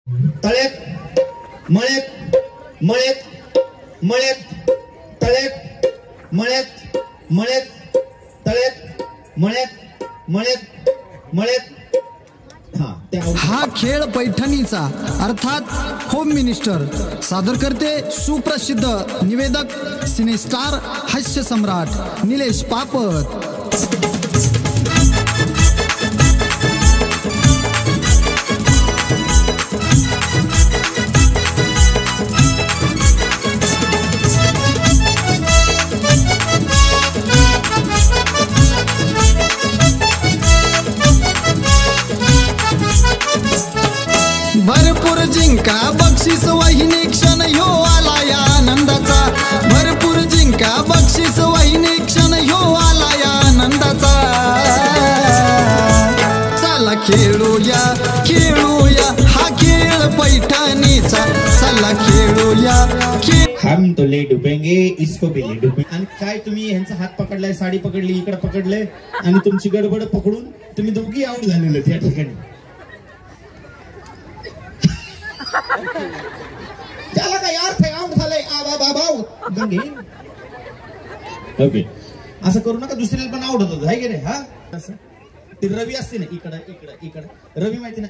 तळ्यात मळ्यात मळ्यात मळ्यात तळ्यात मळ्यात मळ्यात तळ्यात मळ्यात मळ्यात मळ्यात. हा खेळ पैठणीचा अर्थात होम मिनिस्टर सादर करते सुप्रसिद्ध निवेदक सिनेस्टार हास्य सम्राट निलेश पापत. भरपूर जिंका बक्षीस वाहिनी क्षण ह्यो आला या आनंदाचा. भरपूर जिंका बक्षीस वाहिनी क्षण ह्यो आला या आनंदाचा. चला खेळूया खेळूया हा खेळ पैठणीचा. चला खेळूया हम तो ले डुबेंगे इसको भी ले डुबेंगे. आणि काय तुम्ही ह्यांचा हात पकडलाय, साडी पकडली, इकडे पकडले आणि तुमची गडबड पकडून तुम्ही दोघी आउट झालेले त्या ठिकाणी. त्याला काय अर्थ आउट झालंय. ओके असं करू नका, दुसऱ्याला पण आउट होत आहे की रे. हा ते रवी असते ना इकडं इकडं इकडं, रवी माहिती ना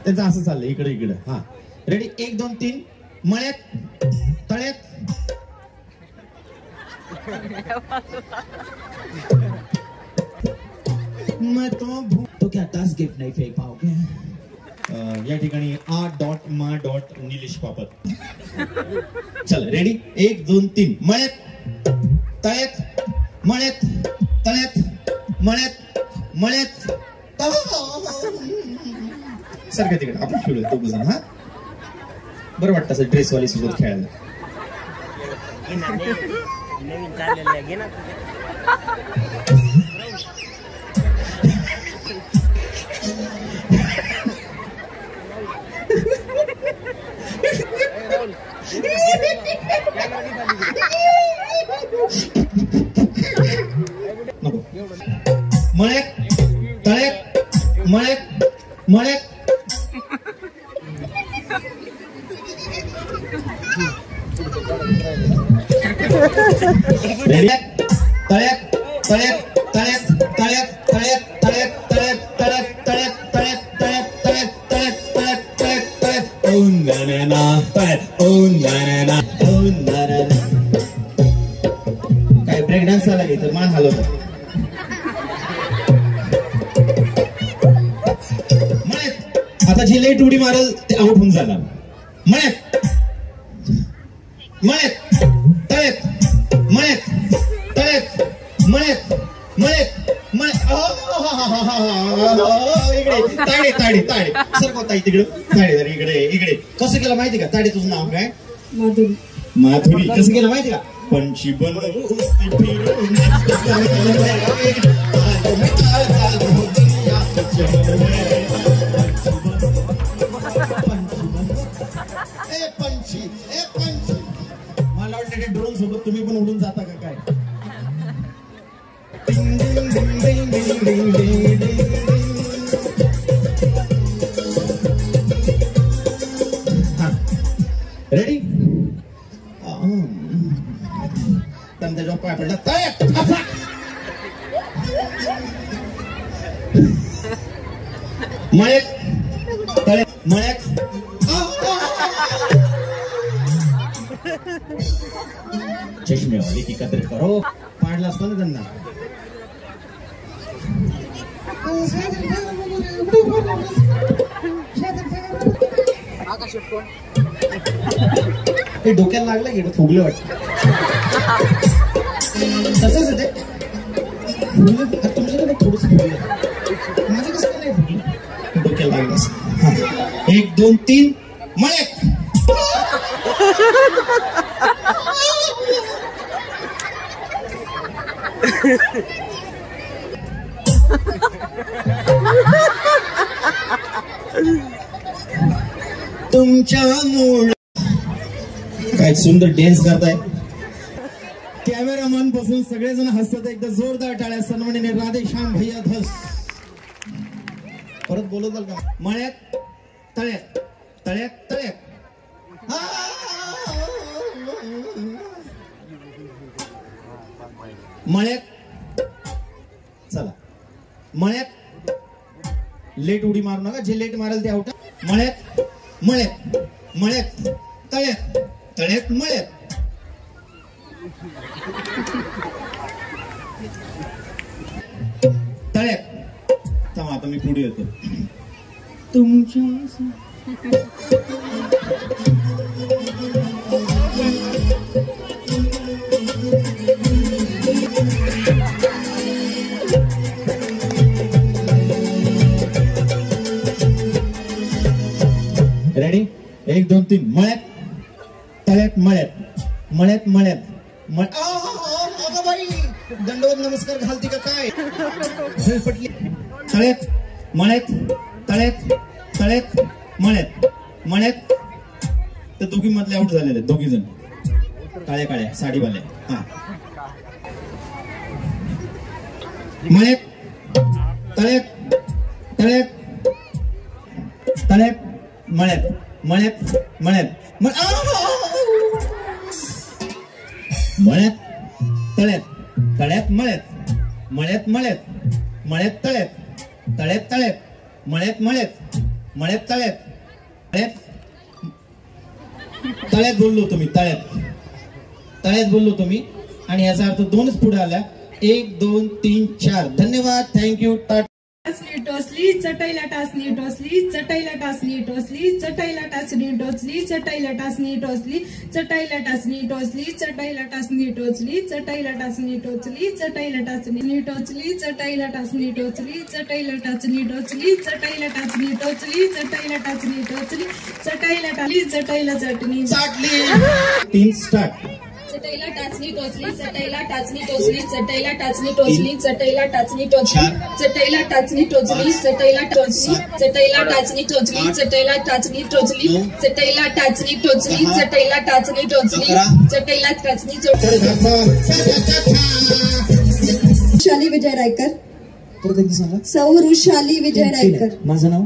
त्यांचं असं चाललंय इकडे इकडं. हा रेडी 1 2 3 मळ्यात तळ्यात मैं तो क्या 10 गिफ्ट नहीं फेंक पाओगे. या ठिकाणी आ.मा. निलेश पापत. चल रेडी 1 2 3 मळ्यात तळ्यात मळ्यात तळ्यात मळ्यात मळ्यात. सारखं तिकडे आपण खेळूया तो जण. हा बरं वाटतं असं ड्रेसवाली सोबत खेळायला. मळ्यात तळ्यात मळ्यात मळ्यात तळ्यात तळ्यात तळ्यात तळ्यात तळ्यात तळ्यात तळ्यात तळ्यात तळ्यात तळ्यात तळ्यात तळ्यात तळ्यात तळ्यात तळ्यात तळ्यात ओंदाना तळ्यात ओंदाना ओंदाना. काय ब्रेक डान्स आला की तर मान हलवतो. मळ्यात आता जे लेट उडी मारेल ते आउट होऊन जाणार. मळ्यात मळ्यात तळ्यात मळ्यात तळ्यात मळ्यात मळ्यात इकडे ताडे ताडे ताडे सरकवता तिकडे ताडे इकडे इकडे. कसं केलं माहिती का ताडे? तुझं नाव काय? माधुरी. माधुरी. कसं केलं माहिती का? पंछी बन पंछी ए पंछी. मला वाटतं ड्रोन सोबत तुम्ही पण उडून जाता का काय? रेडी त्यांचा जो पाय पडला तळ्यात मळ्यात तळ्यात मळ्यात. चष्मेवाली की कदर करो. पाडला असतो ना त्यांना. ते डोक्याला लागलं की फुगलं वाटत. तसंच आहे ते. तुमच्याकडे थोडस फुगलं, माझं कसं नाही फुगलं, डोक्याला लागलं असं. 1 2 3 मळ्यात तुमच्या मूळ. काय सुंदर डान्स करताय. कॅमेरामन बसून सगळेजण हसतात. एकदा जोरदार टाळ्या सन्माननीय राधेश्याम भैया धस. परत बोलत का? मळ्यात तळ्यात तळ्यात तळ्यात मळ्यात चला मळ्यात लेट उडी मारू नका जे लेट मारेल ते आउट मळ्यात मळ्यात मळ्यात तळ्यात तळ्यात मळ्यात तळ्यात थांबा आता मी पुढे येतो तुमच्या रेडी 1 2 3 मळ्यात तळ्यात मळ्यात मळ्यात मळ्यात बाई दंडवत नमस्कार घालते का काय पटली तळ्यात मळ्यात तळ्यात तळ्यात मळ्यात मळ्यात तर दोघी मधले आउट झालेले दोघी जण काळ्या काळ्या साडीवाल्या हा मळ्यात तळ्यात तळ्यात तळ्यात मळ्यात मळ्यात मळ्यात मळ्यात तळ्यात तळ्यात मळ्यात मळ्यात मळ्यात मळ्यात तळ्यात तळ्यात तळ्यात मळ्यात मळ्यात मळ्यात तळ्यात तळ्यात तळ्यात बोललो तुम्ही तळ्यात तळ्यात बोललो तुम्ही आणि याचा अर्थ दोनच पुढे आल्या 1 2 3 4 धन्यवाद थँक्यू टोचली चटईला टाचणी टोचली चटईला टाचणी टोचली चटईला टाचणी टोचली चटईला टाचणी टोचली चटईला टाचणी टोचली चटईला टाचणी टोचली चटईला टाचणी टोचली चटईला टाचणी टोचली चटईला टाचणी टोचली चटईला टाचणी टोचली चटईला टाचणी टोचली चटईला टाचणी टोचली चटईला टाचली चटईला चटणी चाटली 3 स्टार्ट चटईला टाचणी टोचली चटईला टाचणी टोचली चटईला टाचणी टोचली चटईला टाचणी टोचली चटईला टाचणी टोचली चटईला टोचली चटईला टाचणी टोचली चटईला टाचणी टोचली चटईला टाचणी टोचली चटईला टाचणी टोचली चटईला टाचणी वृषाली विजय रायकर सौ वृषाली विजय रायकर माझं नाव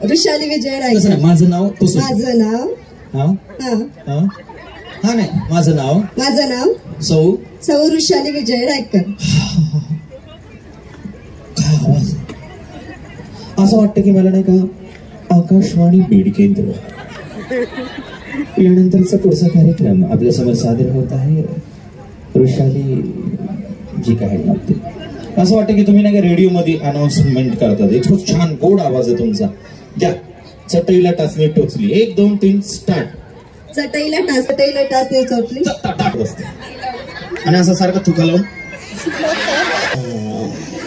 वृषाली विजय रायकर माझं नाव माझं नाव हा हा नाही माझं नाव सौ वृषाली विजय रायकर काय आवाज असं वाटतं की मला नाही का आकाशवाणी बीड केंद्र यानंतरचा पुढचा कार्यक्रम आपल्या समोर सादर होत आहे वृषाली जी काय लागते असं वाटतं की तुम्ही नाही का रेडिओ मध्ये अनाउन्समेंट करतात खूप छान गोड आवाज आहे तुमचा द्या चटईला टाचणी टोचली 1 2 3 स्टार्ट चटईला टाचणी टोचली आणि असं सारखं थुका लावून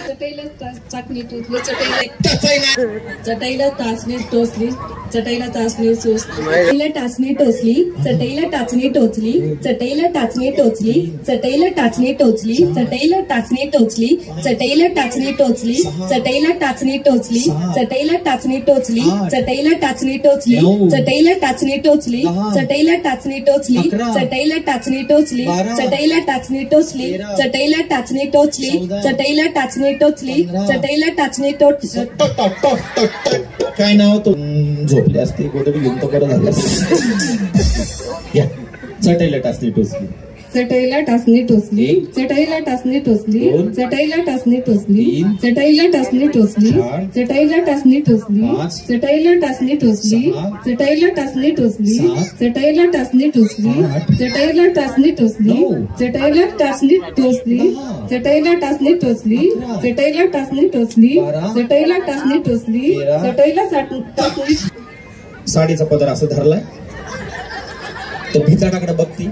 चटईला टाचणी टोचली चटईला टाचणी टोचली चटईला टाचणी टोचली चटईला टाचणी टोचली चटईला टाचणी टोचली चटईला टाचणी टोचली चटईला टाचणी टोचली चटईला टाचणी टोचली चटईला टाचणी टोचली चटईला टाचणी टोचली चटईला टाचणी टोचली चटईला टाचणी टोचली चटईला टाचणी टोचली चटईला टाचणी टोचली चटईला टाचणी टोचली चटईला टाचणी टोचली चटईला टाचणी टोचली काय नाव तो झोपले असते गोदडी घेऊन तो बरं झालं चटईला टाचणी टोचली चटईला टाचणी टोचली चटईला टाचणी टोचली चटईला टाचणी टोचली चटईला टाचणी टोचली चटईला टाचणी टोचली चटईला टाचणी टोचली चटईला टाचणी टोचली चटईला टाचणी टोचली चटईला टाचणी टोचली चटईला टाचणी टोचली चटईला टाचणी टोचली चटईला टाचणी टोचली चटईला टाचणी टोचली चटईला टाचणी साडीचा पदर असं धरलाय तो भिताडाकडे बघती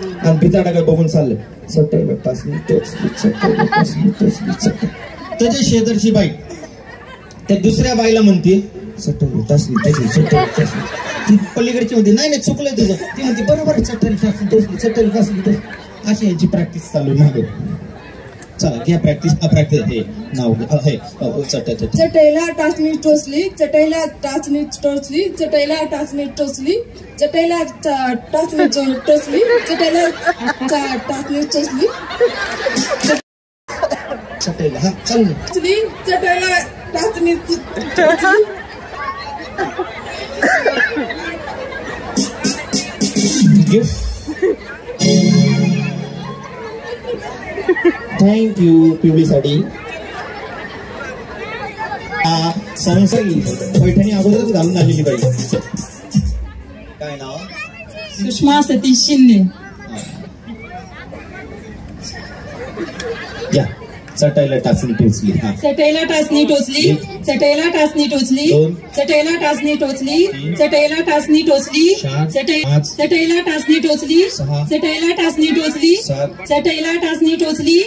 आणि भिताडाकडे बघून चालले चटईला टाचणी टोचली चटईला टाचणी टोचली चटई त्याच्या शेजारची बाई त्या दुसऱ्या बाईला म्हणते चटईला टाचणी टोचली चटईला टाचणी ती पलीकडची म्हणते नाही चुकलंय तुझं ती म्हणते बरोबर चटईला टाचणी टोचली चटईला टाचणी टोचली अशी यांची प्रॅक्टिस चालू मागे चला घ्या प्रॅक्टिस हे नाव चटईला टाचणी टोचली चटईला टाचणी टोचली चटईला टाचणी टोचली चटईला टाचणी टोचली चटईला टाचणी टोचली चटईला हा चालू चटईला टाचणी थँक्यू पिवळीसाठी. संसारी पैठणी अगोदरच घालून आलेली बाई. काय नाव? सुषमा सतीश शिंदे. या चटाईला टाचणी टोचली. चटईला टाचणी टोचली. चटईला टाचणी टोचली. चटईला टाचणी टोचली. चटईला टाचणी टोचली. चटईला टाचणी टोचली. चटईला टाचणी टोचली. चटईला टाचणी टोचली.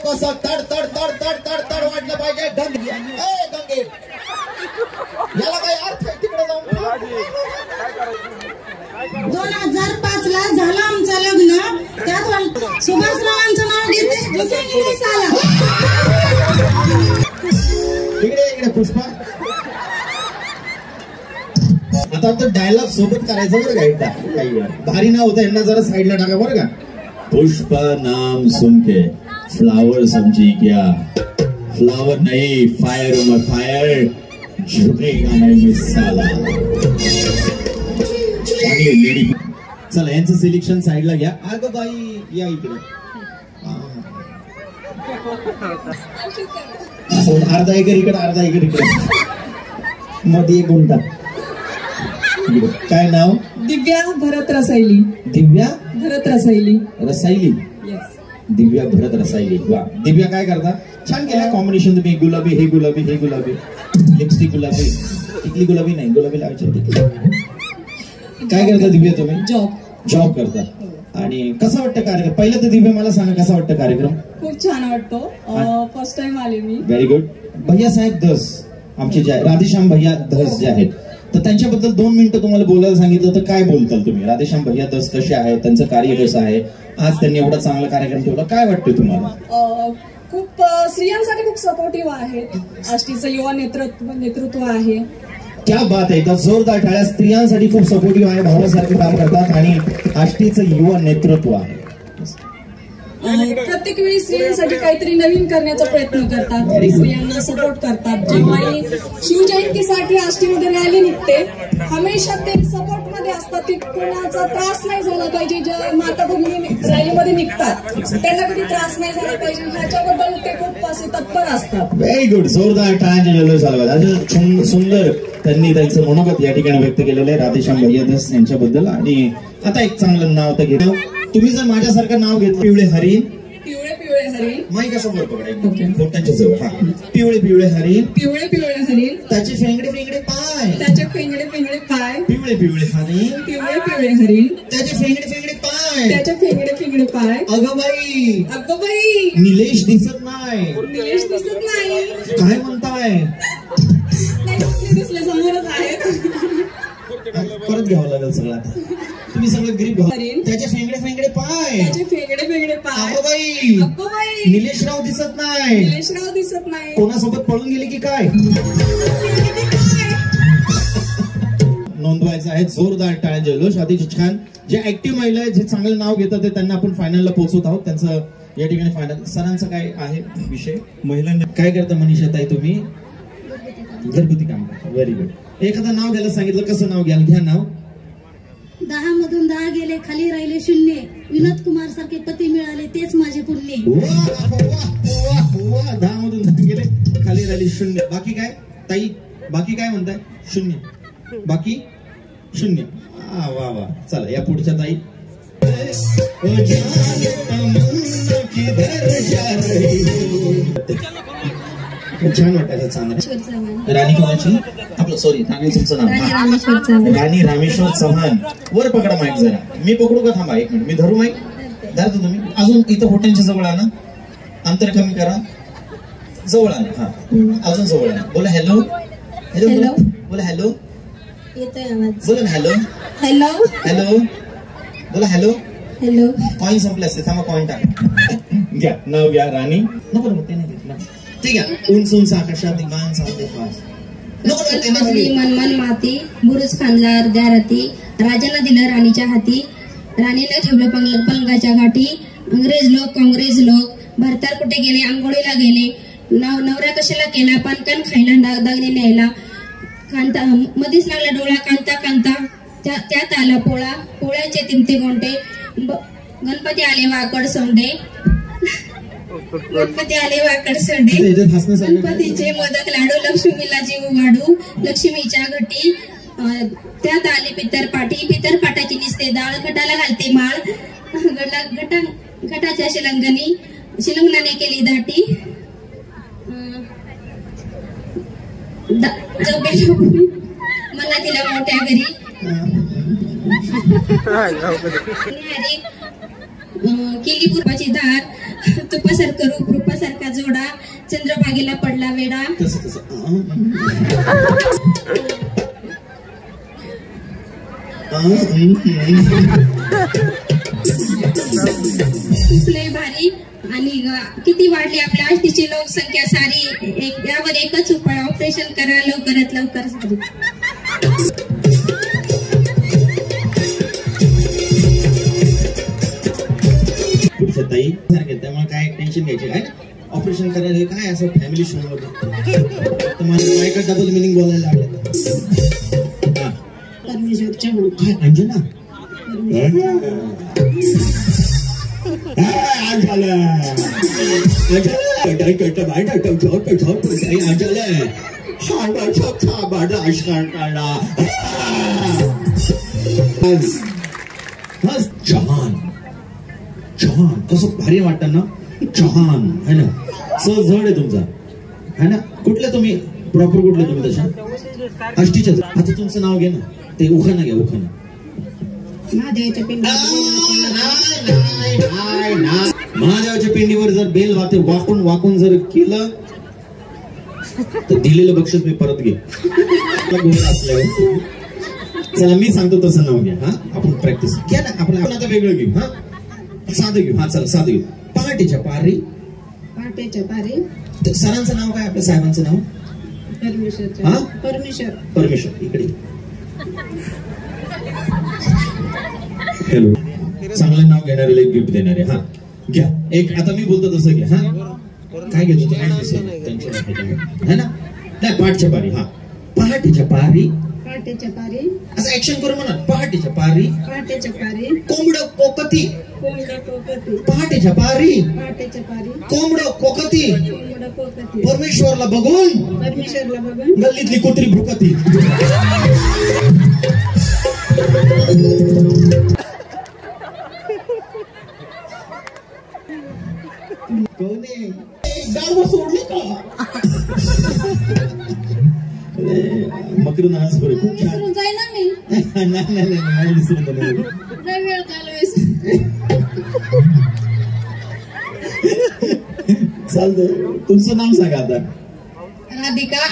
कसं तड तड तड तड तड तड वाटलं पाहिजे. गंगे याला काय अर्थ आहे? तिकडे जाऊन 2005 ला झालं आमचं लग्न. त्यात सुभाषरावांचं नाव घेते. इकडे पुष्पा. आता तर डायलॉग सोबत करायचं बरं का. एकदा काही भारी नाव होतं, यांना जरा साईडला टाका बरं का. पुष्पा नाम सुन के फ्लावर समझी क्या? फ्लावर नहीं, फायर में फायर झुकेगा नहीं साला. लेडी. चला यांचं सिलेक्शन साईडला घ्या. अगं बाई या इकडे. अर्धा एकर इकडे, अर्धा एकर इकडे, मध्ये एक गुंठा. काय नाव? दिव्या भरत रसायली. दिव्या भरत रसायली. रसायली. दिव्या भरत रसायली. वा. दिव्या काय करता? छान केला कॉम्बिनेशन तुम्ही. गुलाबी, हे गुलाबी, हे गुलाबी, लिपस्टिक गुलाबी, टिकली गुलाबी नाही, गुलाबी लावायची. काय करता दिव्या तुम्ही? जॉब करता. आणि कसं वाटतं कार्यक्रम? पहिलं तर दिव्या मला सांगा, कसा वाटतं कार्यक्रम? खूप छान वाटतो. फर्स्ट टाइम आले मी. Very good. भैया साहेब धस आमचे जे राधेश्याम भैया धस जे आहेत, तर त्यांच्याबद्दल 2 मिनिटं तुम्हाला बोलायला सांगितलं तर काय बोलताल तुम्ही? राधेश्याम भैया धस कसे आहेत, त्यांचं कार्य कसं आहे, आज त्यांनी एवढा चांगला कार्यक्रम ठेवला, काय वाटतं तुम्हाला? खूप स्त्रियांसाठी खूप सपोर्टिव्ह आहेत. आष्टीचं युवा नेतृत्व आहे. क्या बात आहे. तर जोरदार टाळ्या. स्त्रियांसाठी खूप सपोर्टिव्ह आहे, भावासारखे काम करतात आणि आष्टीचं युवा नेतृत्व आहे. प्रत्येक वेळी स्त्रियांसाठी काहीतरी नवीन करण्याचा प्रयत्न करतात. स्त्रियांना सपोर्ट करतात. जेव्हाही शिवजयंतीसाठी आष्टीमध्ये रॅली निघते, हमेशा ते सपोर्ट मध्ये असतात की कोणाचा त्रास नाही झाला पाहिजे. ज्या माता भगिनी रॅलीमध्ये निघतात त्यांना कधी त्रास नाही झाला पाहिजे, ह्याच्याबद्दल ते खूप असे तत्पर असतात. Very good. जोरदार टाळ्यांचे जल्लोष झाला. अजून सुंदर त्यांनी त्यांचं मनोगत या ठिकाणी व्यक्त केलेलं आहे राधेश्याम भैया धस यांच्याबद्दल. आणि आता एक चांगलं नाव तर घेतो. तुम्ही जर माझ्यासारखं नाव घेतलं, पिवळे हरिण. पिवळे हरिण. माईक असं वर पकडायचं बोटांच्या जवळ. हा. पिवळे हरिण. पिवळे हरिण. त्याचे फेंगडे पाय. त्याचे फेंगडे पाय. पिवळे हरिण. पिवळे हरिण. त्याचे फेंगडे पाय. त्याचे फेंगडे पाय. अगं बाई निलेश दिसत नाही. काय म्हणताय? दिसले समोरच आहेत. परत घ्यावं लागेल सगळं. आता तुम्ही सगळं गरीब घाल. त्याचे फेंगडे पाय. त्याचे फेंगडे पाय. अगं बाई निलेशराव दिसत नाही. कोणासोबत पळून गेले की काय? नोंदवायचं आहे. जोरदार टाळ्या जल्लोष. अतिशय छान. जे ऍक्टिव्ह महिला आहेत, जे चांगलं नाव घेतात ते त्यांना आपण फायनलला पोहोचवत आहोत. त्यांचं या ठिकाणी फायनल. सरांचं काय आहे विषय? महिलांना काय करता मनीषा ताई तुम्ही? घरगुती काम करता. Very good. एखादं नाव घ्यायला सांगितलं, कसं नाव घ्याल? घ्या नाव. 10 मधून 10 गेले, खाली राहिले 0. विनोद कुमार सारखे पती मिळाले, तेच माझे पुण्य. 10 मधून 10 गेले, खाली राहिली 0. बाकी काय ताई? बाकी काय म्हणताय? 0. बाकी 0. वा. चला या पुढच्या ताई. छान वाटायचं. चांगलं. राणी कोणाची? आपलं सॉरी तुमचं नाव? राणी रामेश्वर चव्हाण. वर पकडा माईक जरा. मी पकडू का? थांबा 1 मिनिट. मी धरू माईक? धरतो तुम्ही. अजून इथं होट्यांच्या जवळ आणा. अंतर कमी करा. जवळ आणा. हा अजून जवळ आणा. बोला हॅलो. बोला हॅलो. येतोय आवाज. बोला ना हॅलो. बोला हॅलो. कॉइन संपले असते. थांबा कॉइन टाका. घ्या नाव घ्या. राणी. नको ते नाही घेतलं. ठीक आहे. उंच आकाशात विमान चालते फास्ट. मनमन माती बुरुज खांदला अर्ध्या राती, राजाला दिलं राणीच्या हाती, राणीला ठेवलं पलंगाच्या घाटी. काँग्रेस लोक भारतार कुठे गेले, आंघोळीला गेले, नवरा कशाला केला पानकान खायला दागदागिने न्यायला कांता मध्येच लागला डोळा कांता कांता त्यात आला पोळा पोळ्याचे तिमते गोंटे गणपती आले वाकड सोंडे गणपती आले वाकड सोंडे गणपतीचे मोदक लाडू लक्ष्मीला जीव वाढू लक्ष्मीच्या घटी त्यात आले पितर पाटाची निसते डाळ घटाला घालते माळ घटाच्या शिलंगणाने केली दाटी मला तिला मोठ्या घरी केली पूर्वाची धार तुपासारखं रूप रूपासारखा जोडा चंद्रभागेला पडला वेडा लय भारी आणि किती वाढली आपल्या आष्टीची लोकसंख्या सारी यावर एकच उपाय ऑपरेशन करा लवकरात लवकर सारी ताई त्यामुळे काय टेन्शन घ्यायचे काय ऑपरेशन करायला हे काय असं फॅमिली शो मध्ये तुम्हाला काय डबल मिनिंग बोलायला लागलं काय अंजना चव्हाण कसं भारी वाटतं ना चव्हाण है ना जड आहे तुमचा है ना कुठलं तुम्ही प्रॉपर कुठलं तुम्ही तशा आष्टीच्याच आता तुमचं नाव घे ना ते उखाणा घ्या उखाणा महादेवाच्या पिंडीवर जर बेल वाते वाकून वाकून जर केलं तर दिलेलं बक्षीस मी परत घे चला मी सांगतो तसं नाव घ्या हा आपण प्रॅक्टिस घ्या ना आपण आता वेगळं घेऊ हा साधं घेऊ हा चला साधं घेऊ पहाटेच्या पारी सरांचं नाव काय आपल्या साहेबांचं नाव परमेश्वर इकडे हॅलो चांगलं नाव घेणाऱ्याला एक गिफ्ट देणारे हा घ्या एक आता मी बोलतो तसं घ्या हा काय घेतो तुम्ही है ना नाही पहाटेच्या पारी हा पहाटेच्या पारी असं ऍक्शन करू म्हणा पहाटेच्या पारी कोंबड कोकती पहाटेच्या पारी कोंबड कोकती परमेश्वरला बघून गल्लीतली कुत्री भुकती सोडले का मकर नाच बरे खूप छान नाही चालतं तुमचं नाव सांगा आता राधिका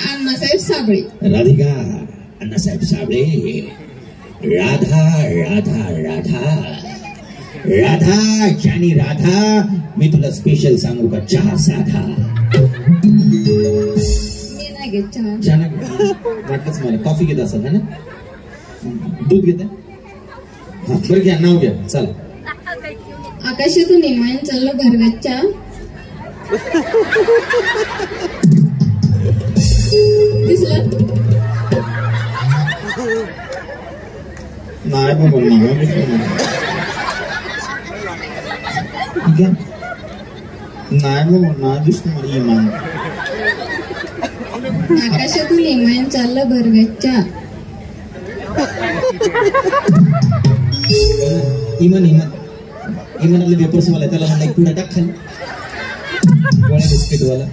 अण्णासाहेब साबळे राधा राधा राधा राधा जानी राधा मी तुला स्पेशल सांगू का चहा साधा वाटलंच मला कॉफी घेत असाल ना दूध घेत हा बरं घ्या नाव घ्या चला आकाशातून इमान चाललो घरगच्च्या दिसलं नाही बाबा नाही बाबा नाही दिसत मला इमान आकाशातून इमान चाललं घरगच्च्या इमानातले पेपर्स वाला त्याला म्हणलं एक पुढे टाक खाली गोळ्या बिस्किट वाला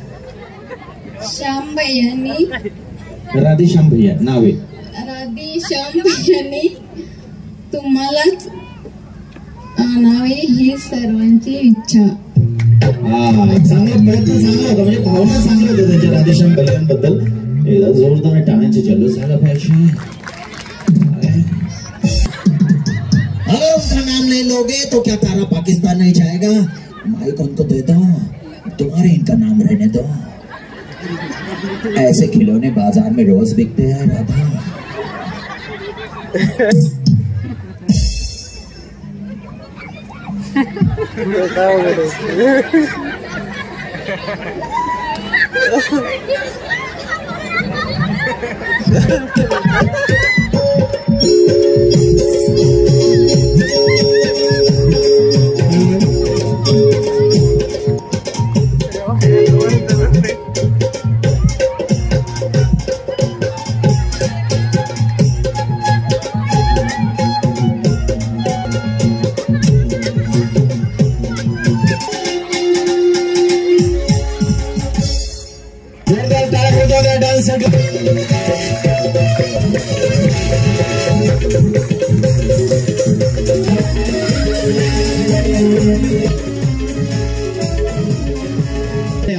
श्याम भैयांनी राधे श्याम भैया नाव आहे राधे श्याम भैयांनी तुम्हालाच आणावे ही सर्वांची इच्छा चांगला प्रयत्न चांगला होता म्हणजे भावना चांगली होती त्यांच्या राधेश्याम भैयांबद्दल एकदा जोरदार टाळ्यांचे चालू झालं पाहिजे अगर उसका नाम नहीं लोगे तो क्या तारा पाकिस्तान नहीं जाएगा माइक उनको दे दो तुम्हारे इनका नाम रहने दो ऐसे खिलौने बाजार में रोज बिकते हैं राधा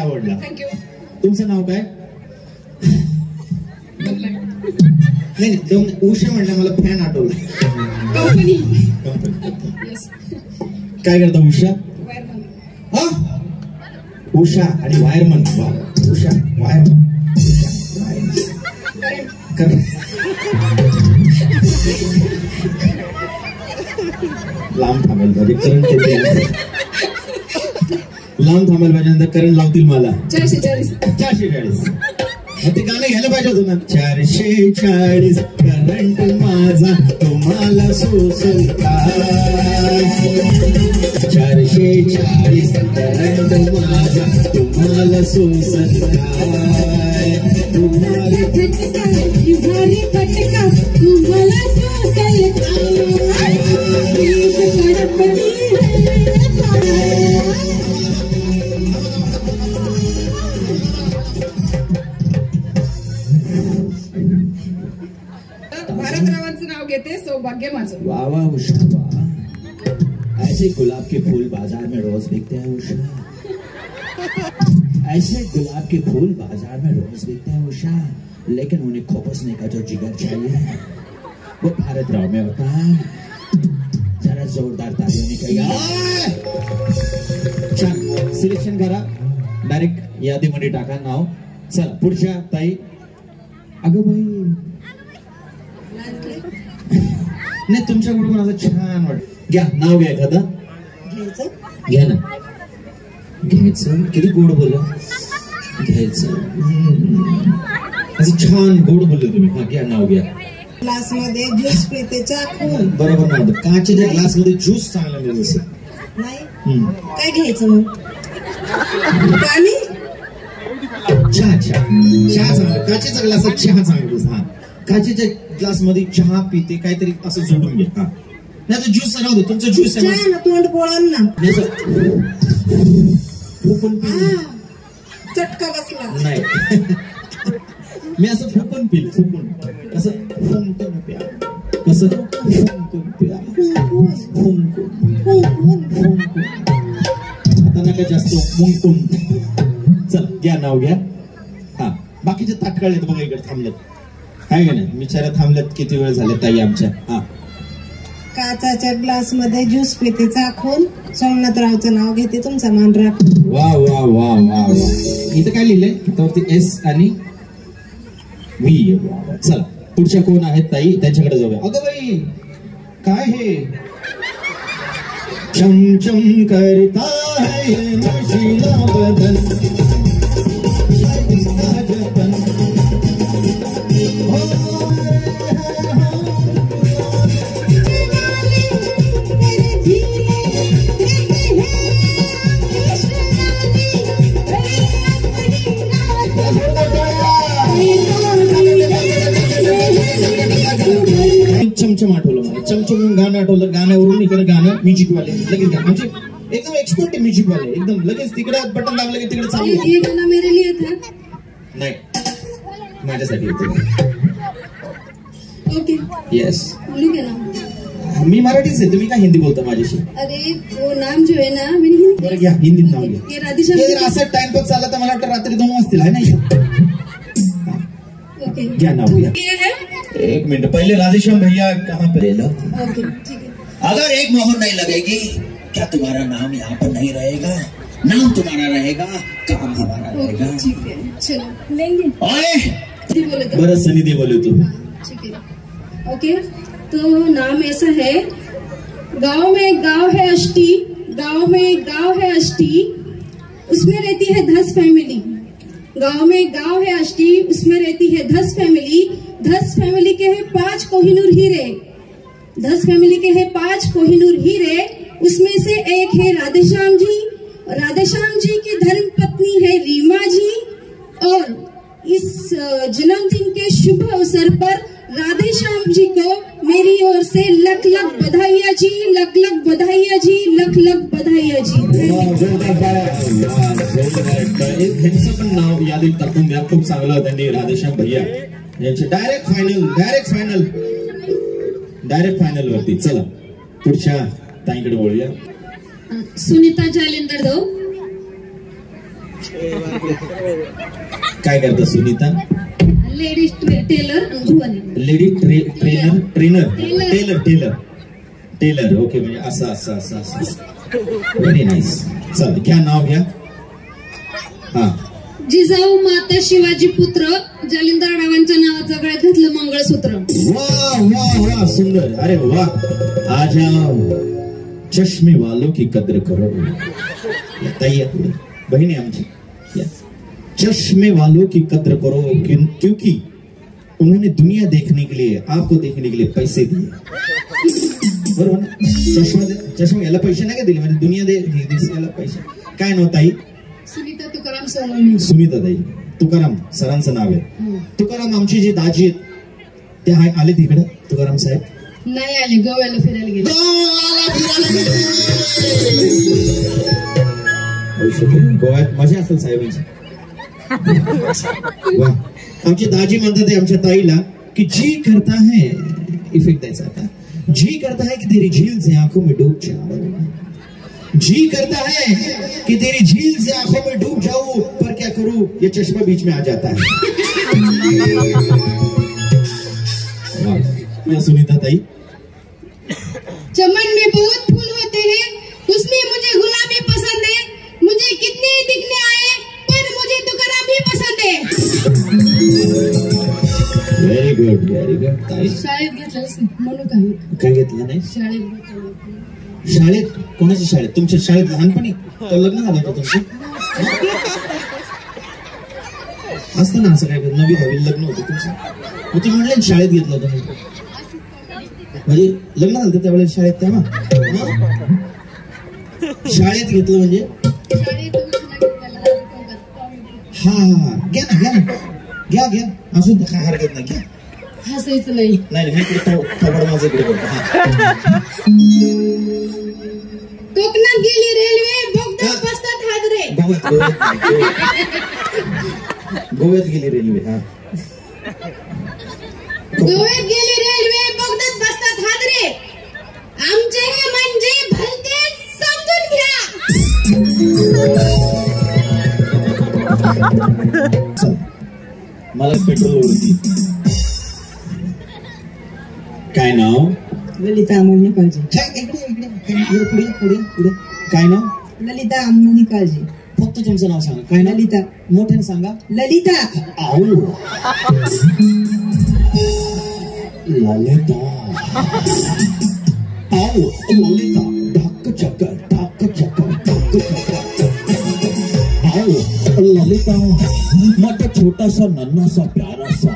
आवडला. थँक्यू. तुमचं नाव काय? नाही उषा म्हणलं मला फॅन आठवला. कंपनी. काय करता उषा? हा उषा आणि वायरमन. उषा वायरमन. लांब थांबायला पाहिजे करंट. लांब थांबायला पाहिजे नंतर करंट लावतील मला. 440. 440. ते गाणं घ्यायला पाहिजे होतं ना. 440 करंट माझा तुम्हाला सोसल काय? 440 करंट माझा तुम्हाला सोसल काय? तुम्हाला फटका युगारी फटका तुम्हाला सोसल काय? भारतरावांचं नाव घेते. सौभाग्य माझं. वाह वाह उषा वाह. ऐसे गुलाब के फूल बाजार में रोज बिकते हैं उषा. ऐसे गुलाब के फूल बाजार में रोज बिकते हैं उषा, लेकिन उन्हें खोपसने का जो जिगर चाहिए वो भारतराव में होता है. जरा जोरदार तालियों निकलेगा. छान. सिलेक्शन करा. डायरेक्ट यादीमध्ये टाका नाव. चला पुढच्या ताई. अगं बाई नाही तुमच्याकडून असं छान वाटत. घ्या नाव घ्या एखादा. घ्या ना. घ्यायचं. किती गोड बोला. घ्यायचं. असं छान गोड बोलले तुम्ही. हा घ्या नाव घ्या. ग्लास मध्ये ज्यूस पिते चाकून. बरोबर नाव. काचेच्या ग्लास मध्ये ज्यूस चांगला मिळत असेल. नाही काय घ्यायचं मग? पाणी. चहा चहा चहा चांगला. काचेच्या ग्लासात चहा चांगला. हा काचेच्या ग्लास मध्ये चहा पिते काहीतरी असं जोडून घ्या. हा नाही तर ज्यूस राहू दे. तुमचं ज्यूस आहे चहा ना तोंड पोळण ना. चटका बसला नाही. मी असं फुकून पिल. फुकून कसं फुंकून प्या. कसं फुंकून प्या. फुंकून आता नका जास्त फुंकून. चल घ्या नाव घ्या. हा बाकीचे तात्काळ बघा इकडे थांबलेत. काय का नाही बिचारा थांबल्यात. किती वेळ झाले ताई आमच्या. हा काचाच्या ग्लास मध्ये ज्यूस पिते चाखून. सोमनाथरावचं नाव घेते तुमचा मान राख. वा वा वा वा वा. इथं काय लिहिलंय? त्यावरती एस आणि व्ही. चला पुढच्या कोण आहेत ताई त्यांच्याकडे जाऊया. अगं बाई काय हे? चमचम करता है नशीला बदन. चमचम आठवलं मला. चमचम गाणं आठवलं. गाण्यावरून इकडे गाणं म्युझिक वाले लगेच म्हणजे एकदम एक्सपर्ट आहे म्युझिक वाले. एकदम लगेच तिकडे बटन दाबलं की तिकडे चालू. ये गाना मेरे लिए था. नाही माझ्यासाठी होतं. ओके. यस, बोलू क्या नाम? मी मराठीच आहे. तुम्ही काय हिंदी बोलता माझ्याशी? अरे वो नाम जो है ना मैंने हिंदी. बरं घ्या हिंदीत नाव घ्या. ये राधेश्याम. हे जर असं टाइमपास चालला तर मला वाटतं रात्री 2 वाजतील आहे नाही. ओके. घ्या नाव घ्या. ये है. एक मिनट पहले राधेश्याम भैया कहाँ पे? ओके ठीक है. अगर एक मोहर नहीं लगेगी क्या तुम्हारा नाम यहाँ पर नहीं रहेगा? नाम तुम्हारा रहेगा, काम हमारा रहेगा. ओके ठीक है चलो लेंगे. ओए जी बोले तो. बरं सनी दे बोले तू. ठीक है. ओके तो नाम ऐसा है. गांव में एक गांव है अष्टी. गांव में एक गांव है अष्टी. उसमें रहती है 10 फैमिली. गांव में गांव है अष्टी, उसमें रहती है 10 फैमिली। 10 फैमिली के हैं 5 कोहिनूर हीरे। 10 फैमिली के हैं 5 कोहिनूर हीरे। उसमें से एक है राधेश्याम जी। राधेश्याम जी की धर्म पत्नी है रीमा जी। और इस जन्मदिन के शुभ अवसर पर राधेश्याम जी को मेरी ओर से लख लख बधाइयाँ जी, लख लख बधाइयाँ जी, लख लख बधाइयाँ जी। ह्यांचं पण नाव यादीत टाकून द्या. खूप चांगलं त्यांनी राधेश्याम भैया यांचे डायरेक्ट फायनल वरती. चला पुढच्या ताईकडे वळूया. सुनीता जालिंदर दो. काय करता सुनीता? लेडीज टेलर ध्रुवनी. Lady tailor. ओके, म्हणजे असं. Very nice. चल घ्या, नाव घ्या. हा, जिजाऊ माता शिवाजी पुत्र जालिंदर रावांच्या नावाचं गळ्यात घातलं मंगळसूत्र. वाह सुंदर. अरे वाह. आज चष्मे वालों की कद्र करो. ताई बहिणी आमची, चश्मे वालों की कद्र करो क्योंकि उन्होंने दुनिया देखने के लिए, आपको देखने के लिए पैसे दिए. बरोबर ना? चष्मा याला पैसे नाही का दिले, म्हणजे दुनिया याला पैसे. काय नाव ताई? सुनीता तुकाराम सोनवणे. सुनीता ताई तुकाराम सरांचं नाव आहे. तुकाराम आमची जी दाजी आहेत ते आले तिकडे. तुकाराम साहेब नाही आले, गोव्याला फिरायला गेले. गोव्यात मजा असेल साहेबांची. वाह. आमची दाजी म्हणतात आमच्या ताईला की जी करता है, इफेक्ट द्यायचा आता, जी करता है कि तेरी झील से आंखों में डूब जाऊं. जी करता है कि तेरी झील से आंखों में डूब जाऊं, पर क्या करूं ये चश्मा बीच में आ जाता है. सुनीता ताई. चमन में बहुत फूल होते हैं, उसमें मुझे गुलाबी पसंद है. मुझे कितने दिखने आए पर मुझे तुकाराम भी पसंद है. व्हेरी गुड ताई. शाळेत घेतलं म्हणून काय घेतलं नाही? शाळेत कोणाच्या शाळेत? तुमच्या शाळेत लहानपणी तर लग्न झालं होतं तुमचं? असतं ना असं काय? 9वी 10वी लग्न होतं तुमचं, मग ती म्हणले शाळेत घेतलं होतं. म्हणजे लग्न झालं त्यावेळेस शाळेत, तेव्हा शाळेत घेतलं म्हणजे? हा, घ्या असू काय हरकत नाही. घ्या, हसायचं नाही. नाही मी थोबड माझं इकडे करतो. कोकणात गेली रेल्वे, बोगद्यात बसतात हादरे. गोव्यात गेली रेल्वे. हा, गोव्यात गेली रेल्वे, बोगद्यात बसतात हादरे. आमचे हे म्हणजे भलते समजून घ्या. मला पेट्रोल उडती. काय नाव? ललिता अमोल निकाळजी. पुढे काय नाव? ललिता अमोल निकाळजी. फक्त तुमचं नाव सांगा. काय नाव? ललिता. मोठ्याने सांगा. ललिता. आओ ललिता. आओ ललिता. ढाक चक्कर आओ ललिता. मैं छोटा सा नन्हा सा प्यारा सा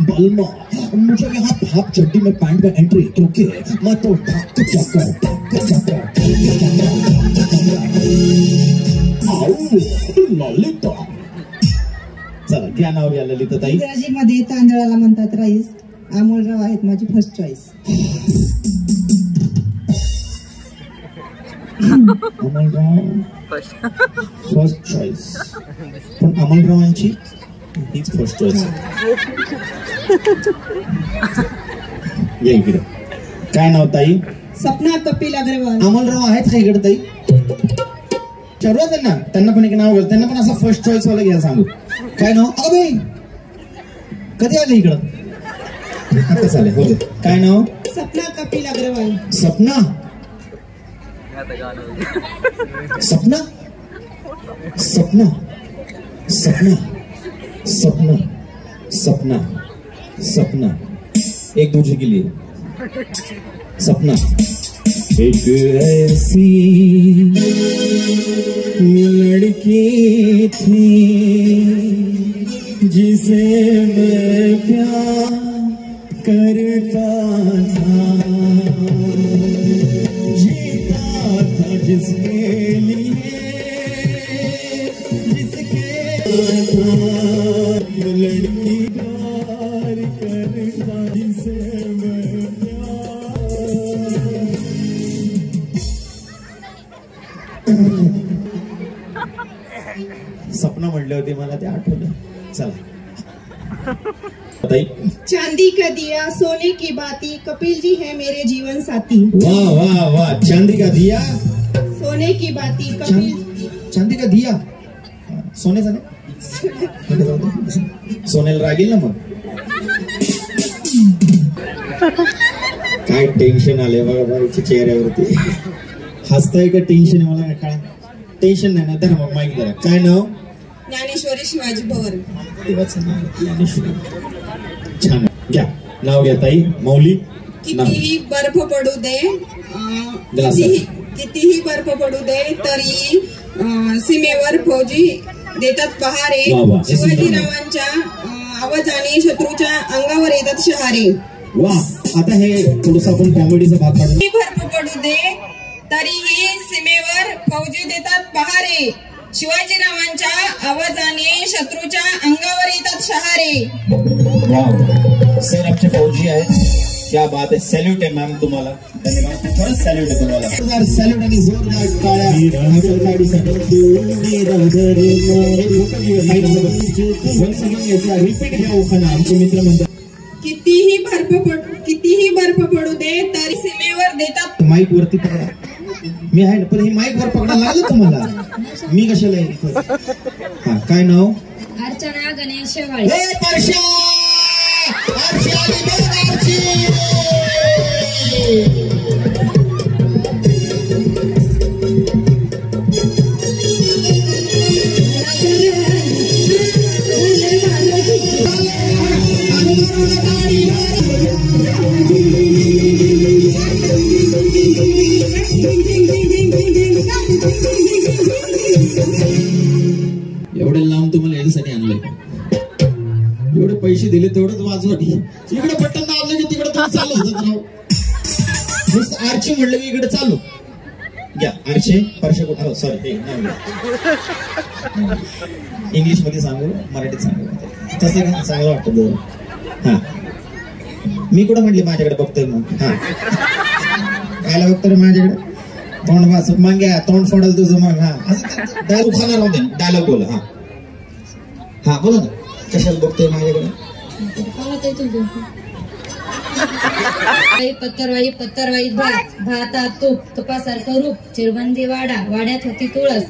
बलमा, मुझे यहाँ हाफ चड्डी में पैंट में एंट्री, क्योंकि मैं तो ढाक चक्कर आओ ललिता. चला क्या नाव घ्या ललिता ताई. इंग्रजी मध्ये तांदळाला म्हणतात राईस. अमोलराव आहेत माझी first choice. Amolrao first choice. पण अमोलरावांची हीच फर्स्ट चॉईस. या इकडे. काय नाव ताई? सपना कपिल अग्रवाल. अमोलराव आहेत का इकडे ताई? ठरवा त्यांना पण एक नाव घ्या. त्यांना पण असं फर्स्ट चॉईस वाला घ्या सांगू. काय नाव? अबे कधी आले इकडं? आता चालेल. हो, काय नाव? सपना कपिल अग्रवाल. सपना सपना सपना सपना सपना सपना सपना. एक दूसरे के लिए सपना. एक ऐसी लड़की थी जिसे मैं प्यार करता था, जीता था जिसके लिए, जिसके लड़की प्यार करता जिसे मैं सपना म्हणले होते मला ते आठवलं. चला ताई. चांदी का दिया सोने की बाती, कपिल जी है मेरे जीवन साथी. वाह वाह वाह. चांदी का दिया सोने की बाती कपिल. चांदी का दिया सोन्याचा नाही, सोन्याला रागील ना मग. काय टेन्शन आले बघा बाईच्या चेहऱ्यावरती. हसताय का टेन्शन आहे मला काय टेन्शन नाही ना. धरा मग माईक धरा. काय नाव? ज्ञानेश्वरी शिवाजी भवर. छान. घ्या नाव घ्या ताई. मौली. कितीही बर्फ पडू दे, कितीही बर्फ पडू दे तरी सीमेवर फौजी देतात पहारे. शिवाजीरावांच्या आवाजाने शत्रूच्या अंगावर येतात शहारे. वा. आता हे थोडस आपण कॉमेडीचा भाग काढू. बर्फ पडू दे तरीही सीमेवर फौजी देतात पहारे. शिवाजीरावांच्या आवाजाने शत्रूच्या अंगावर येतात शहारे. वाव. सर आमचे फौजी आहेत. क्या बात आहे. सॅल्यूट आहे मॅम तुम्हाला. धन्यवाद. खरंच सॅल्यूट आहे तुम्हाला. जोरदार सॅल्यूट आणि जोरदार टाळ्या. रिपीट घ्या उखाणा. आमचे मित्र म्हणतात कितीही बर्फ पडू दे तरी सीमेवर देतात. माईक वरती पकडा. मी आहे ना पण हे माईक वर पकडायला लागलं तुम्हाला. मी कशाला. हा काय नाव? अर्चना गणेश शेवाळे. एवढे लांब तुम्हाला याच्यासाठी आणलंय. एवढे पैसे दिले तेवढंच वाजवा. इकडे बटन दाबलं की तिकडे चालू होतं राव. नुसतं आरचे म्हणलं की इकडे चालू. घ्या आरचे. परशे कुठं. सॉरी इंग्लिश मध्ये सांगू मराठीत सांगू तसं का चांगलं वाटतं दोन. हा मी कुठं म्हटली माझ्याकडे बघतोय मग. हा कायला बघतोय माझ्याकडे. तोंड वाच मांग्या तोंड फोडल तुझं मग. हा डायलॉग खाणार राहू दे. डायलॉग बोला. हा हा बोला ना. कशाला बघतोय माझ्याकडे. पत्तरवाई पत्तरवाई भात भातात तूप तुपासारखं रूप चिरबंदी वाडा वाड्यात होती तुळस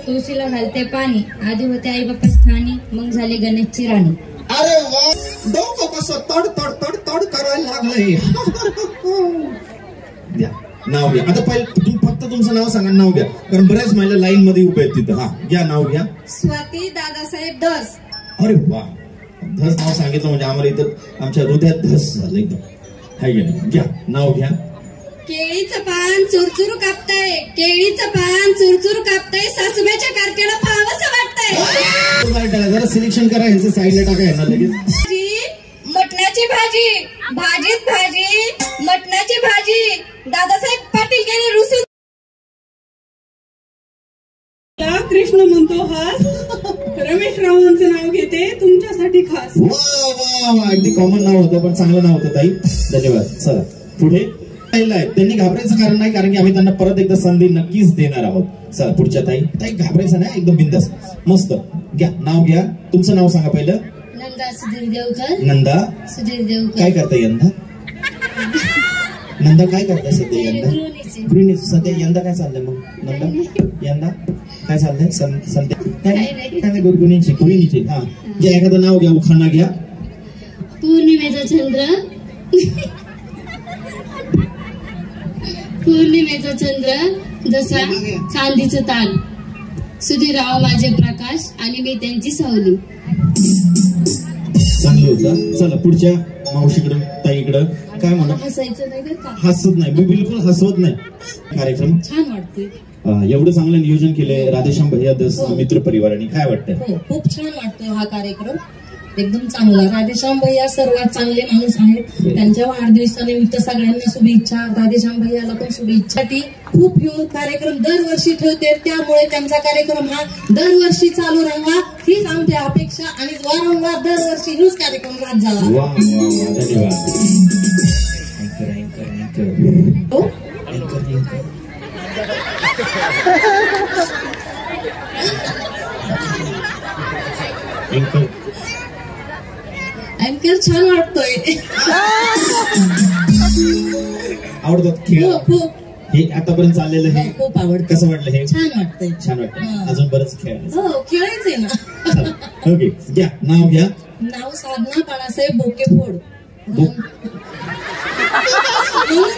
तुळशीला घालते पाणी आधी होते आई बापा स्थानी मग झाले गणेशची राणी. अरे वा. डोकं कसं तड तड तड तड करायला लागलंय. द्या नाव घ्या. आता पहिले तुम्ही फक्त तुमचं नाव सांगा. नाव घ्या कारण बऱ्याच महिला लाईन मध्ये उभे आहेत तिथं. हा घ्या नाव घ्या. स्वाती दादासाहेब धस. अरे वा. धस नाव सांगितलं म्हणजे आम्हाला इथं आमच्या हृदयात धस झालं एकदम. हाय घ्या नाव घ्या. केळीचं पान चुरचुर कापताय केळीचं पान चुरचुर कापताय सासूबाईच्या कारकेला पाहावंसं वाटतंय. जरा सिलेक्शन करा. यांचं साईडला टाका यांना लगेच. मटणाची भाजी भाजीत भाजी मटणाची भाजी दादासाहेब पाटील गेले रुसून. कृष्ण म्हणतो हास. रमेश रावांचं नाव घेते तुमच्यासाठी खास. वा वा वा. अगदी कॉमन नाव होतं पण चांगलं नाव होतं ताई. धन्यवाद. चला पुढे. त्यांनी घाबरायचं कारण नाही कारण की आम्ही त्यांना परत एकदा संधी नक्कीच देणार आहोत. चला पुढच्या ताई. ताई घाबरायचं नाही एकदम बिंदास. मस्त. घ्या नाव घ्या. तुमचं नाव सांगा पहिलं. नंदा सुधीर देवकर. नंदा सुधीर देवकर. काय करताय यंदा? नंदा काय करताय सध्या यंदा? गृहिणी. सध्या यंदा काय चाललंय मग नंदा? यंदा काय चाललंय सध्या? काय गृहिणीची. हा घ्या एखादं नाव घ्या. उखाणा घ्या. पौर्णिमेचा चंद्र पौर्णिमेचा चंद्र जसा चांदीचं ताल सुधीरराव माझे प्रकाश आणि मी त्यांची सावली. चांगलं होतं. चला पुढच्या मावशीकडं ताईकडं. काय म्हणा. हसायचं नाही बरं का. हसत नाही. मी बिलकुल हसवत नाही. कार्यक्रम छान वाटतोय. एवढं चांगलं नियोजन केलंय राधेश्याम भैया दस मित्र परिवाराने. काय वाटतंय? खूप छान वाटतोय हा कार्यक्रम. एकदम चांगला. राधेश्याम भैया सर्वात चांगले माणूस आहेत. त्यांच्या वाढदिवसानिमित्त सगळ्यांना शुभेच्छा. राधेश्याम भैयाला पण शुभेच्छा. खूप कार्यक्रम दरवर्षी ठेवते, त्यामुळे त्यांचा कार्यक्रम हा दरवर्षी चालू राहावा हीच आमची अपेक्षा आणि वारंवार दरवर्षी हीच कार्यक्रम राहत जावा. अँकर छान वाटतोय. आवडतात खेळ खूप हे आतापर्यंत चाललेलं हे खूप आवडतं. कसं वाटलं हे? छान वाटतंय. छान वाटतं. अजून बरंच खेळ. हो खेळायचंय ना. ओके घ्या नाव घ्या. नाव साधना बाळासाहेब बोकेफोड. म्हणून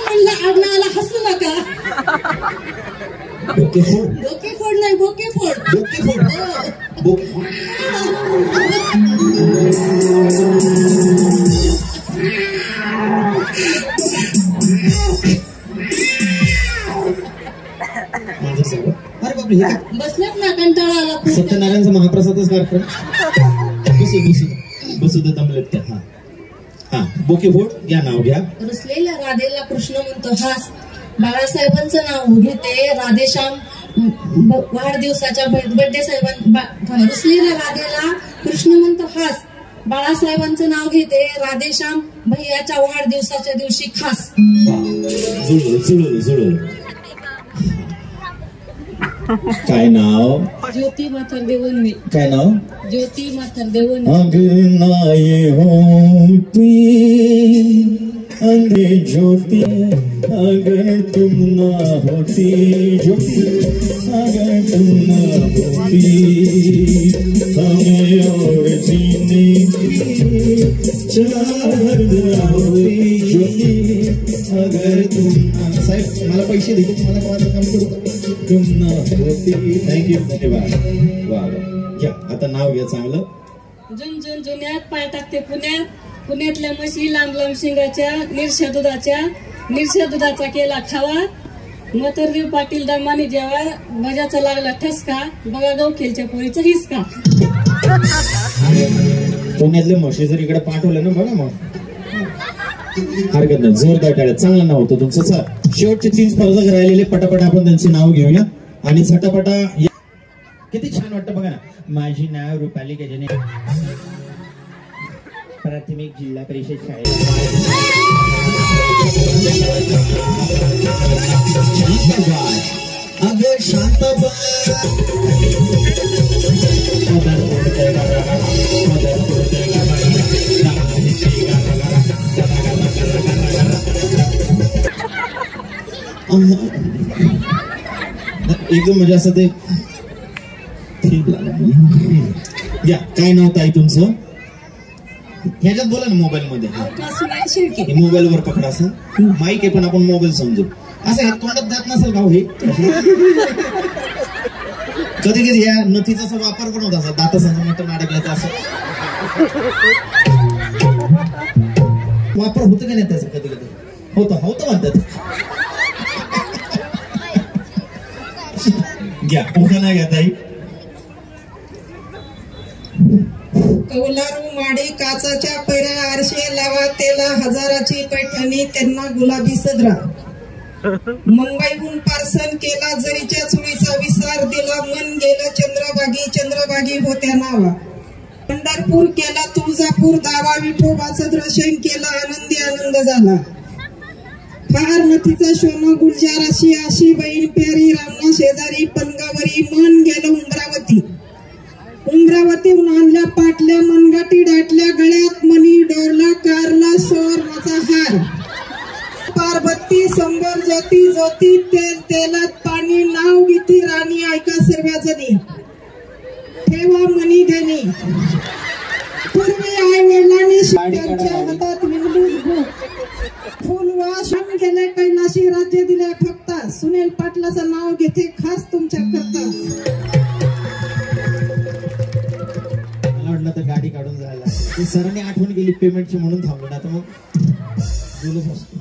म्हणलं आडनावाला हसू नका. बोकेफोड बोकेफोड नाही बोकेफोड. बोकेफोड बोकेफोड. अरे बापरे हे काय? बसलेत ना कंटाळा आला खूप. सत्यनारायणचा महाप्रसादच कार्यक्रम. बसू बसू बसू तर दमलेत त्या. हा हा बोकेफोड घ्या नाव घ्या. रुसलेल्या राधेला कृष्ण म्हणतो हास. बाळासाहेबांचं नाव घेते. राधेश्याम वाढदिवसाच्या बर्थडे साहेबां रुसलेल्या राधेला कृष्ण म्हणतो हास. बाळासाहेबांचं नाव घेते. राधेश्याम भैयाच्या वाढदिवसाच्या दिवशी खास. जुळलं जुळलं जुळलं. काय नाव? ज्योती माथर देवनवी. काय नाव? ज्योती माथर देवनवी. अगर ना ये होती अंगे ज्योति, अगर तुम ना होती ज्योति, अगर तुम ना होती हमें और जीने की चाहत ना होती ज्योति, अगर तुम ना. साहेब मला पैसे दे, मला माझं काम करू. तुम ना होती. थँक्यू धन्यवाद. वा घ्या आता नाव घ्या चांगलं. जुन जुन्यात पाय टाकते पुण्यात. पुण्यातल्या म्हशी लांब लांब शिंगाच्या. निरशा दुधाचा केला खावा. मतरदेव पाटील दमाने जेव्हा मजाचा लागला ठसका. बघा गवखेलच्या पोळीचा हिसका. पुण्यातले म्हशी जर इकडे पाठवले ना बघा मग हरकत नाही. जोरदार टाळ्या. चांगलं नाव होतं तुमचं. सर शेवटचे 3 स्पर्धक राहिलेले पटापट आपण त्यांची नाव घेऊया आणि झटापटा. किती छान वाटतं बघा ना. माझी नाव रुपाली गजने, प्राथमिक जिल्हा परिषद शाळेत. अगं शांत एकदम म्हणजे असं ते या. काय नाव ताई तुमचं? ह्याच्यात बोला ना मोबाईल मध्ये. मोबाईल वर पकडा. असं माईक आहे पण आपण मोबाईल समजू. असं हे तोंडात जात नसेल का हे? कधी कधी या नथीचा वापर पण होता. असा दाताचा मोठं अडकला तर असं वापर होतं का नाही त्याचा? कधी कधी होतं म्हणतात. घ्या पुन्हा नाही घ्या ताई. कौलारू माडी काचाच्या पैऱ्या आरशे लावा. तेला हजाराची पैठणी त्यांना गुलाबी सदरा. मुंबईहून पार्सल केला जरीच्या चुळीचा विसार दिला. मन गेलं चंद्रभागी होत्या नावा. पंढरपूर केला तुळजापूर दावा. विठोबाचं दर्शन केलं आनंद झाला. फार नथीचा शोन गुलजार अशी बहीण प्यारी. रामना शेजारी पनगावरी. मन गेलं उमरावतीहून आणल्या पाटल्या. मनगाटी दाटल्या गळ्यात मणी डोरला. कारला सुवर्णाचा हार. पार्वती संबर ज्योती तेलात पाणी. नाव गीती राणी ऐका सर्वजणी. ठेवा मनी धनी. पूर्वी आई वडिलांनी त्यांच्या हातात विंगलीच भूक. फुलवास गेले कैलाशी राज्य दिले फक्त. सुनील पाटलाचं नाव घेते खास तुमच्या करता. वाटलं तर गाडी काढून जायला. सरांनी आठवण केली पेमेंटची म्हणून थांबलो. आता मग जुलूस असतो.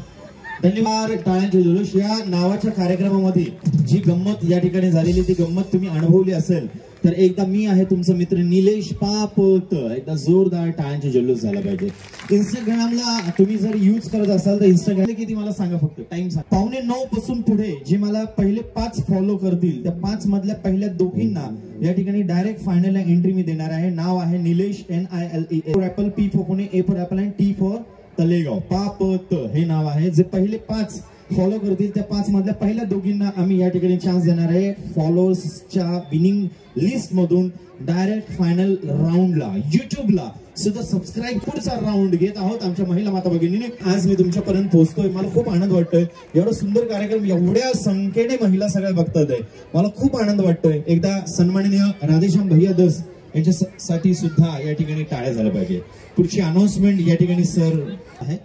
धन्यवाद. टाळ्यांचे जुलूस. या नावाच्या कार्यक्रमामध्ये जी गंमत या ठिकाणी झालेली ती गंमत तुम्ही अनुभवली असेल. तर एकदा मी आहे तुमचा मित्र निलेश पापत, एकदा जोरदार टाळ्यांचे जल्लोष झाला पाहिजे. इंस्टाग्रामला तुम्ही जर यूज करत असाल तर इंस्टाग्राम किती मला सांगा, फक्त टाइम सांगा. 8:45 पासून पुढे जे मला पहिले 5 फॉलो करतील त्या 5 मधल्या पहिल्या दोघींना या ठिकाणी डायरेक्ट फायनलला एंट्री मी देणार आहे. नाव आहे Nilesh NILE for apple, P for Pune, A for apple and T for Talegaon. पापत हे नाव आहे. जे पहिले 5 फॉलो करतील त्या 5 मधल्या पहिल्या दोघींना आम्ही या ठिकाणी चान्स देणार आहे फॉलोअर्सच्या विनिंग लिस्ट मधून डायरेक्ट फायनल राऊंडला. युट्यूबला सुद्धा सबस्क्राईब पुढचा राऊंड घेत आहोत आमच्या महिला माता भगिनीने. आज मी तुमच्यापर्यंत पोहोचतोय, मला खूप आनंद वाटतोय. एवढा सुंदर कार्यक्रम एवढ्या संख्येने महिला सगळ्या बघतात आहे, मला खूप आनंद वाटतोय. एकदा सन्माननीय राधेश्याम भैया दस यांच्यासाठी सुद्धा या ठिकाणी टाळ्या झाल्या पाहिजे. पुढची अनाउन्समेंट या ठिकाणी सर आहे.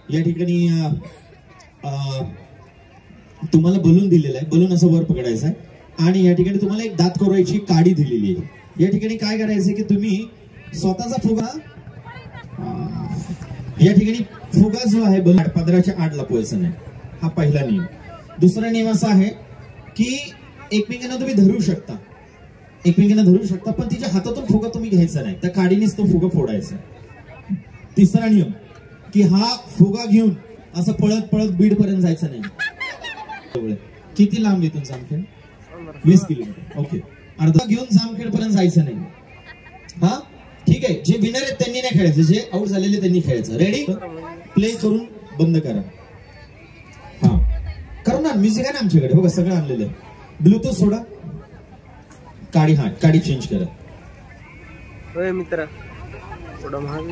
या ठिकाणी तुम्हाला बलून दिलेला आहे, बलून असं वर पकडायचं आहे आणि या ठिकाणी तुम्हाला एक दात कोरायची काडी दिलेली आहे. या ठिकाणी काय करायचं की तुम्ही स्वतःचा फुगा या ठिकाणी फुगा जो आहे बलून पदराच्या आड लपवायचा नाही, हा पहिला नियम. दुसरा नियम असा आहे की एकमेकांना तुम्ही धरू शकता, पण तिच्या हातातून फुगा तुम्ही घ्यायचा नाही, त्या काडीनेच तो फुगा फोडायचा. तिसरा नियम की हा फुगा घेऊन असं पळत पळत बीड पर्यंत जायचं नाही. किती लांब येतो जामखेड? 20 किलोमीटर. ओके, अर्धा घेऊन जामखेड पर्यंत जायचं नाही. हा ठीक आहे. जे विनर आहेत त्यांनी नाही खेळायचं, जे आउट झालेले त्यांनी खेळायचं. रेडी? प्ले करून बंद करा. हा करू ना, म्युझिक आहे ना आमच्याकडे बघा, सगळं आणलेलं आहे. ब्लूटूथ सोडा, काडी चेंज करा. मित्र थोडं महाग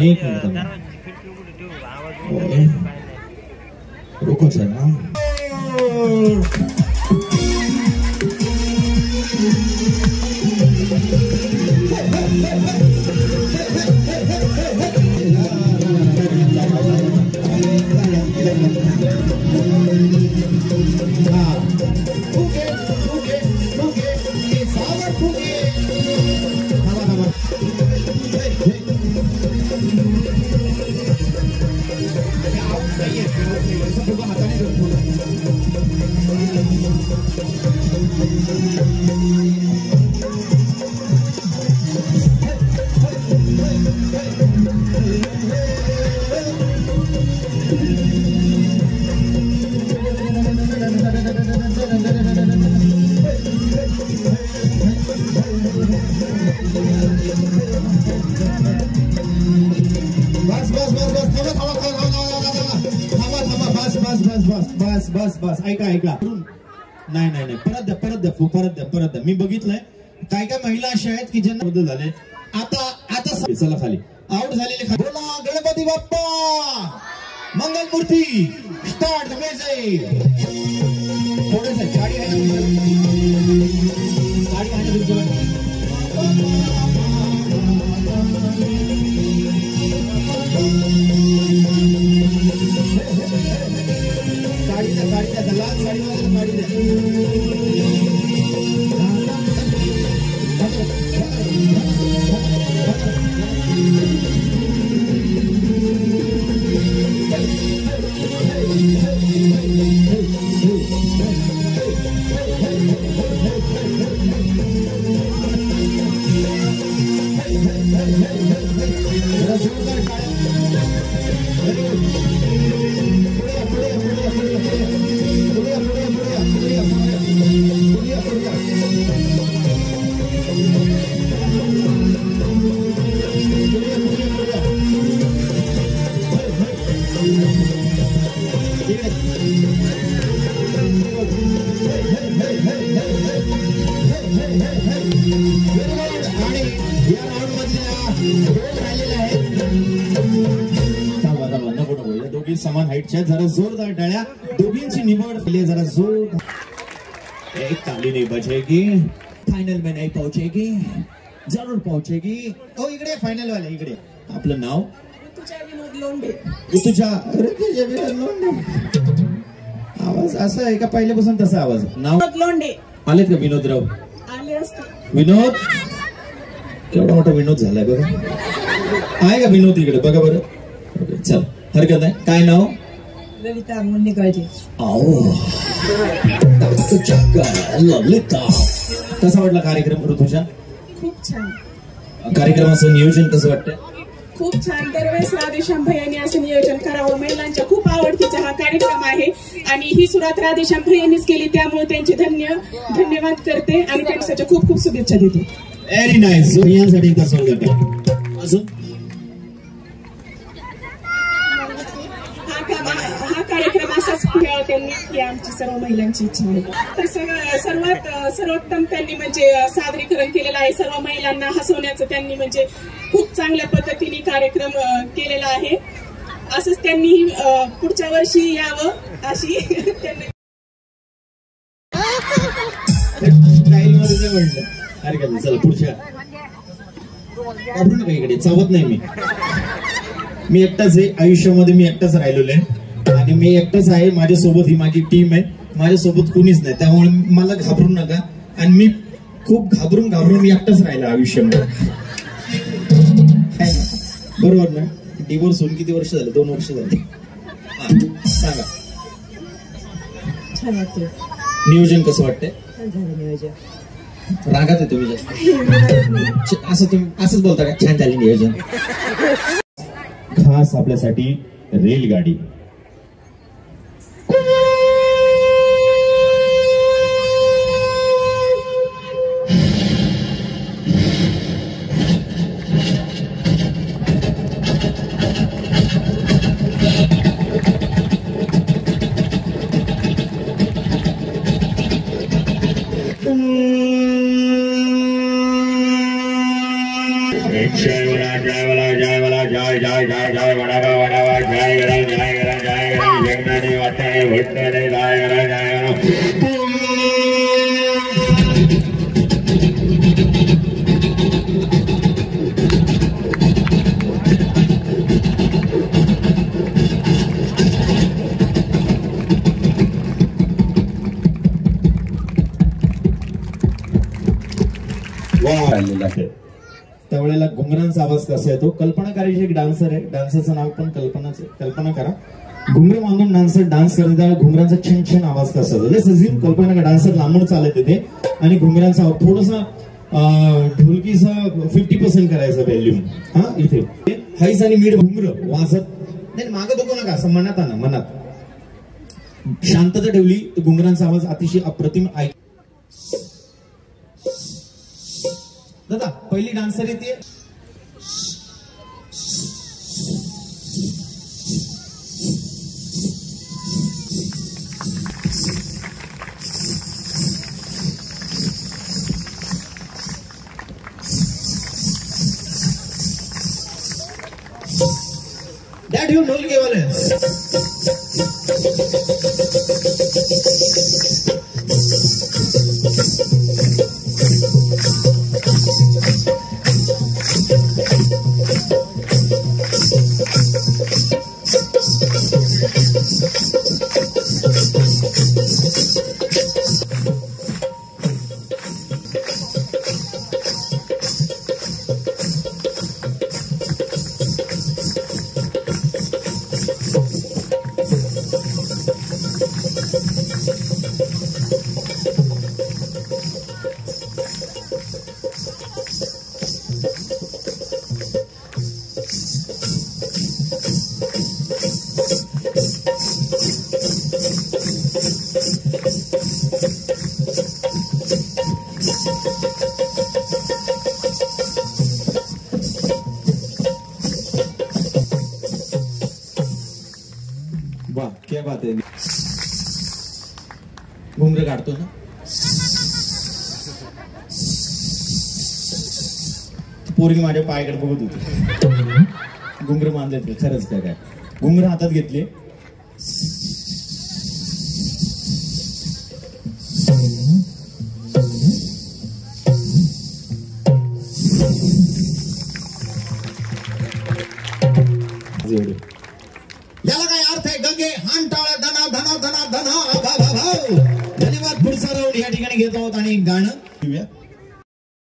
एक मिनिट रुको सर ना. बस ऐका. नाही परत द्या. मी बघितलंय काय महिला अशा आहेत की ज्यांना बदल झाले. आता चला खाली आउट झालेले बोला गणपती बाप्पा मंगलमूर्ती. स्टार्ट थोडंसं गाडी आहे गाडी द्या लाल साडीवाला गाडी द्या. दोघी समान हाईटच्या, जरा जोरदार टाळ्या. दोघींची निवड केली जरा जोर. एक ताली नहीं बचेगी, फाइनल में नहीं पहुंचेगी, जरूर पहुंचेगी. ओ इकडे फायनल वाले इकडे. आपलं नाव? ऋतुजा विनोद लोंढे. आवाज असा आहे का पहिल्यापासून तसा आवाज? नाव लोंढे. आलेत का विनोदराव? आले असते. विनोद केवढा मोठा विनोद झालाय बघा. आहे का विनोद इकडे बघा बरं. चल हरकत नाही. काय नाव? ललिता मुंडेकळचे. ललिता. कसा वाटला कार्यक्रम ऋतुजा? खूप छान. कार्यक्रमाचं नियोजन कसं वाटतं? खूप छान. दरवेळेस राधेश्याम भैयांनी असं नियोजन करावं. महिलांच्या खूप आवडतीचा हा कार्यक्रम आहे आणि ही सुरुवात राधेश्याम भैयांनीच केली, त्यामुळे त्यांचे धन्यवाद करते आणि त्यांच्यासाठी खूप खूप शुभेच्छा देते. Very nice. भैयांसाठी एकदा सॉंग गाता. अजून हा कार्यक्रम असाच ठेवावा त्यांनी, ही आमची सर्व महिलांची इच्छा आहे. तर सर्वोत्तम त्यांनी म्हणजे सादरीकरण केलेलं आहे. सर्व महिलांना हसवण्याचं त्यांनी म्हणजे खूप चांगल्या पद्धतीने कार्यक्रम केलेला आहे. असंच त्यांनी पुढच्या वर्षी यावं अशी त्यांनी स्टाईलमध्ये म्हणलं. अरे काय चला पुढच्या आपण इकडे चावत नाही. मी एकटाच आहे आयुष्यामध्ये, मी एकटाच राहिलेलो आहे आणि मी एकटाच आहे. माझ्यासोबत ही माझी टीम आहे, माझ्यासोबत कोणीच नाही, त्यामुळे मला घाबरू नका. आणि मी खूप घाबरून मी एकटाच राहिलो आयुष्यामध्ये. बरोबर ना? डिवोर्स होऊन किती वर्ष झाले? 2 वर्ष झाले. सांगा छान वाटते. नियोजन कसं वाटतंय? छान झालं नियोजन. रागात आहे तुम्ही जास्त असं तुम्ही असंच बोलता का? छान झाले नियोजन. खास आपल्यासाठी रेलगाडी. त्यावेळेला घुंगरांचा आवाज कसा येतो? कल्पना करायची. एक डान्सर आहे, डान्सरचं नाव पण कल्पना करा. घुंगरे बांधून डान्सर डान्स करते त्यावेळेला घुंगरांचा छन छन आवाज कसा येतो? सजीव कल्पना का डान्सर लांबून चालत येते आणि घुंगरांचा थोडासा ढोलकीचा 50% करायचा व्हॅल्यूम. हा इथे हाईस आणि मिड घुंगर वाजत नाही. मागं बघू नका, असं मनात आणा. मनात शांतता ठेवली तर घुंगरांचा आवाज अतिशय अप्रतिम ऐक. दादा पहिली डान्सर येते. That you ढोल के वाले. वाह क्या बात है. घुंगरं काढतो ना. पोरगी माझ्या पायाकडे बघत होती. घुंगरं बांधलेत खरंच काय? घुंगरं हातात घेतले. याला काय अर्थ आहे? गंगे हान टाळा धना धना धना धना. धन्यवाद. पुढचा राऊंड या ठिकाणी घेत आहोत आणि गाणं